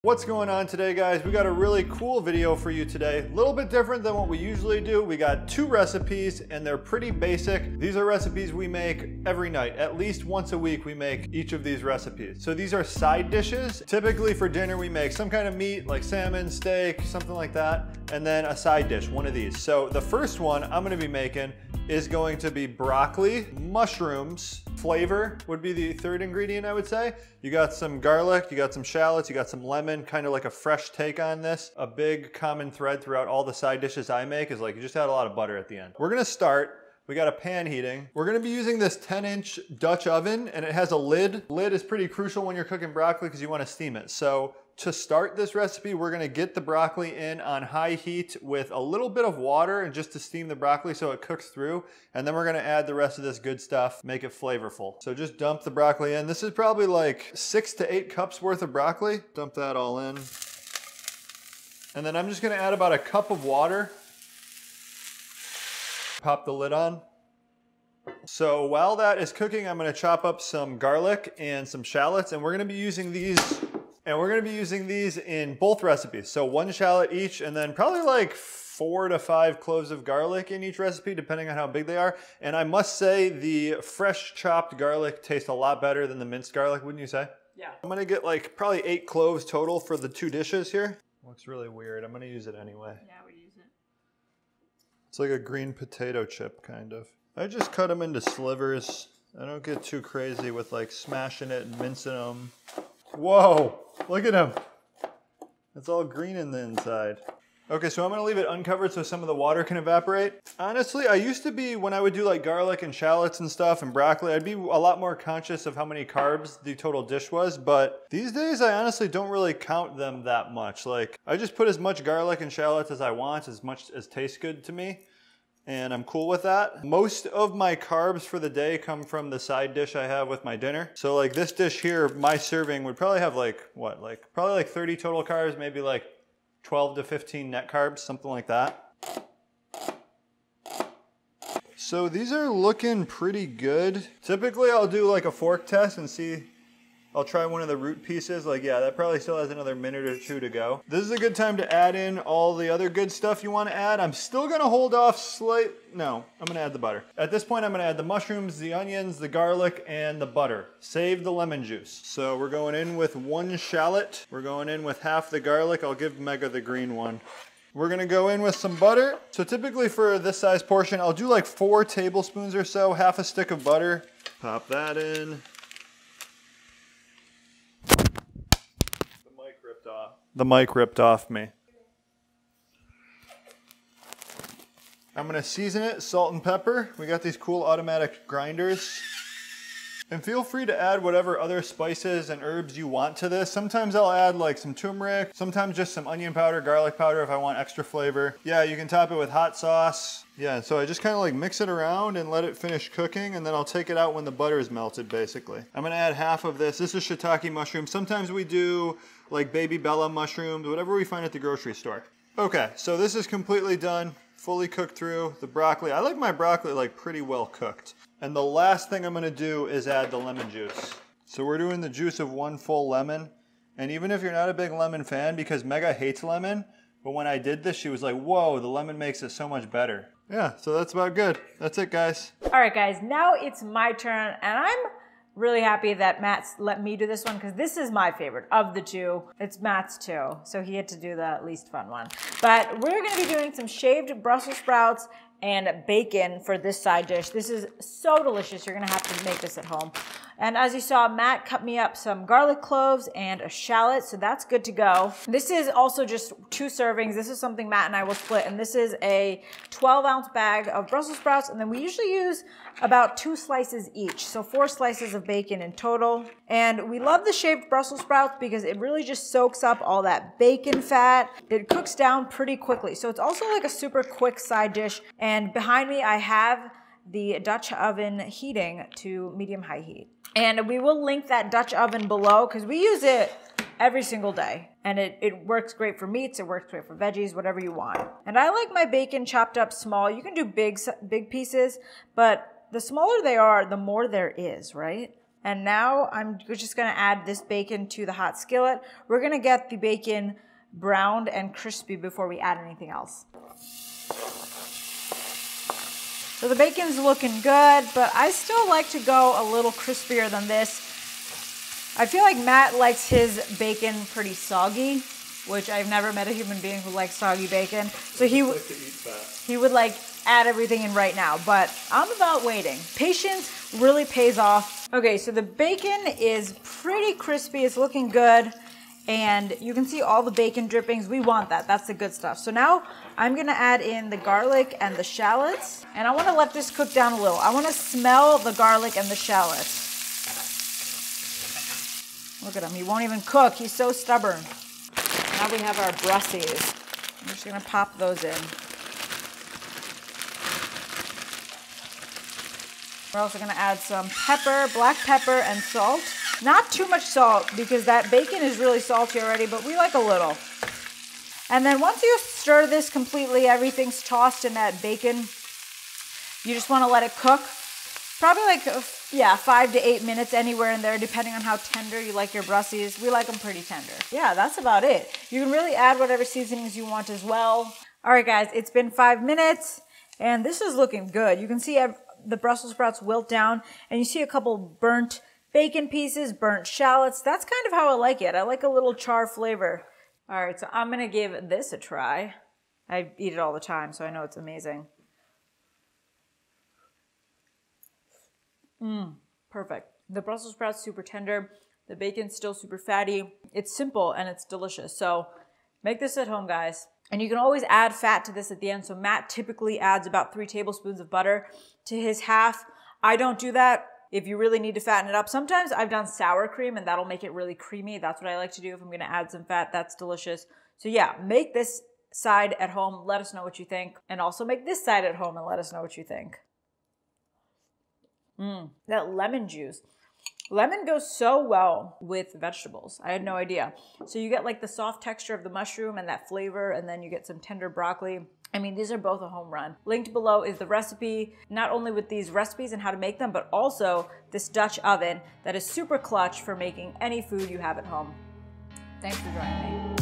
What's going on today, guys? We got a really cool video for you today. A little bit different than what we usually do. We got two recipes and they're pretty basic. These are recipes we make every night. At least once a week we make each of these recipes. So these are side dishes. Typically for dinner we make some kind of meat like salmon, steak, something like that. And then a side dish, one of these. So the first one I'm gonna be making is going to be broccoli, mushrooms, flavor would be the third ingredient, I would say. You got some garlic, you got some shallots, you got some lemon, kind of like a fresh take on this. A big common thread throughout all the side dishes I make is like you just add a lot of butter at the end. We're gonna start. We got a pan heating. We're gonna be using this 10-inch Dutch oven and it has a lid. Lid is pretty crucial when you're cooking broccoli because you wanna steam it. So to start this recipe, we're gonna get the broccoli in on high heat with a little bit of water and just to steam the broccoli so it cooks through. And then we're gonna add the rest of this good stuff, make it flavorful. So just dump the broccoli in. This is probably like 6 to 8 cups worth of broccoli. Dump that all in. And then I'm just gonna add about a cup of water. Pop the lid on. So while that is cooking, I'm gonna chop up some garlic and some shallots, and we're gonna be using these in both recipes. So 1 shallot each, and then probably like 4 to 5 cloves of garlic in each recipe, depending on how big they are. And I must say the fresh chopped garlic tastes a lot better than the minced garlic, wouldn't you say? Yeah. I'm gonna get like probably 8 cloves total for the 2 dishes here. Looks really weird. I'm gonna use it anyway. Yeah, we use it. It's like a green potato chip, kind of. I just cut them into slivers. I don't get too crazy with like smashing it and mincing them. Whoa, look at him. It's all green in the inside. Okay, so I'm gonna leave it uncovered so some of the water can evaporate. Honestly, I used to be, when I would do like garlic and shallots and stuff and broccoli, I'd be a lot more conscious of how many carbs the total dish was, but these days I honestly don't really count them that much. Like, I just put as much garlic and shallots as I want, as much as tastes good to me. And I'm cool with that. Most of my carbs for the day come from the side dish I have with my dinner. So like this dish here, my serving would probably have like, what, like probably like 30 total carbs, maybe like 12 to 15 net carbs, something like that. So these are looking pretty good. Typically I'll do like a fork test and see, I'll try one of the root pieces. Like, yeah, that probably still has another minute or 2 to go. This is a good time to add in all the other good stuff you want to add. I'm still going to hold off no, I'm going to add the butter. At this point, I'm going to add the mushrooms, the onions, the garlic, and the butter. Save the lemon juice. So we're going in with 1 shallot. We're going in with half the garlic. I'll give Mega the green one. We're gonna go in with some butter. So typically for this size portion, I'll do like 4 tablespoons or so, half a stick of butter. Pop that in. The mic ripped off me. I'm gonna season it, salt and pepper. We got these cool automatic grinders. And feel free to add whatever other spices and herbs you want to this. Sometimes I'll add like some turmeric, sometimes just some onion powder, garlic powder if I want extra flavor. Yeah, you can top it with hot sauce. Yeah, so I just kind of like mix it around and let it finish cooking, and then I'll take it out when the butter is melted, basically. I'm gonna add half of this. This is shiitake mushroom. Sometimes we do like baby bella mushrooms, whatever we find at the grocery store. Okay, so this is completely done, fully cooked through. The broccoli, I like my broccoli like pretty well cooked. And the last thing I'm gonna do is add the lemon juice. So we're doing the juice of 1 full lemon. And even if you're not a big lemon fan, because Mega hates lemon, but when I did this, she was like, whoa, the lemon makes it so much better. Yeah, so that's about good. That's it, guys. All right, guys, now it's my turn, and I'm really happy that Matt's let me do this one because this is my favorite of the 2. It's Matt's too, so he had to do the least fun one. But we're gonna be doing some shaved Brussels sprouts and bacon for this side dish. This is so delicious. You're gonna have to make this at home. And as you saw, Matt cut me up some garlic cloves and a shallot, so that's good to go. This is also just 2 servings. This is something Matt and I will split, and this is a 12-ounce bag of Brussels sprouts, and then we usually use about 2 slices each, so 4 slices of bacon in total. And we love the shaved Brussels sprouts because it really just soaks up all that bacon fat. It cooks down pretty quickly, so it's also like a super quick side dish. And behind me, I have the Dutch oven heating to medium-high heat. And we will link that Dutch oven below because we use it every single day. And it works great for meats, it works great for veggies, whatever you want. And I like my bacon chopped up small. You can do big pieces, but the smaller they are, the more there is, right? And now I'm just gonna add this bacon to the hot skillet. We're gonna get the bacon browned and crispy before we add anything else. So the bacon's looking good, but I still like to go a little crispier than this. I feel like Matt likes his bacon pretty soggy, which I've never met a human being who likes soggy bacon. So he would like add everything in right now, but I'm about waiting. Patience really pays off. Okay, so the bacon is pretty crispy. It's looking good. And you can see all the bacon drippings. We want that. That's the good stuff. So now I'm gonna add in the garlic and the shallots. And I wanna let this cook down a little. I wanna smell the garlic and the shallots. Look at him, he won't even cook. He's so stubborn. Now we have our Brussies. I'm just gonna pop those in. We're also gonna add some pepper, black pepper, and salt. Not too much salt because that bacon is really salty already, but we like a little. And then once you stir this completely, everything's tossed in that bacon. You just wanna let it cook. Probably like, 5 to 8 minutes, anywhere in there, depending on how tender you like your Brussies. We like them pretty tender. Yeah, that's about it. You can really add whatever seasonings you want as well. All right, guys, it's been 5 minutes, and this is looking good. You can see the Brussels sprouts wilt down, and you see a couple burnt bacon pieces, burnt shallots. That's kind of how I like it. I like a little char flavor. All right, so I'm gonna give this a try. I eat it all the time, so I know it's amazing. Perfect. The Brussels sprouts super tender. The bacon's still super fatty. It's simple and it's delicious. So make this at home, guys. And you can always add fat to this at the end. So Matt typically adds about 3 tablespoons of butter to his half. I don't do that. If you really need to fatten it up, sometimes I've done sour cream and that'll make it really creamy. That's what I like to do if I'm gonna add some fat. That's delicious. So yeah, make this side at home. Let us know what you think. And also make this side at home and let us know what you think. That lemon juice. Lemon goes so well with vegetables. I had no idea. So you get like the soft texture of the mushroom and that flavor, and then you get some tender broccoli. I mean, these are both a home run. Linked below is the recipe, not only with these recipes and how to make them, but also this Dutch oven that is super clutch for making any food you have at home. Thanks for joining me.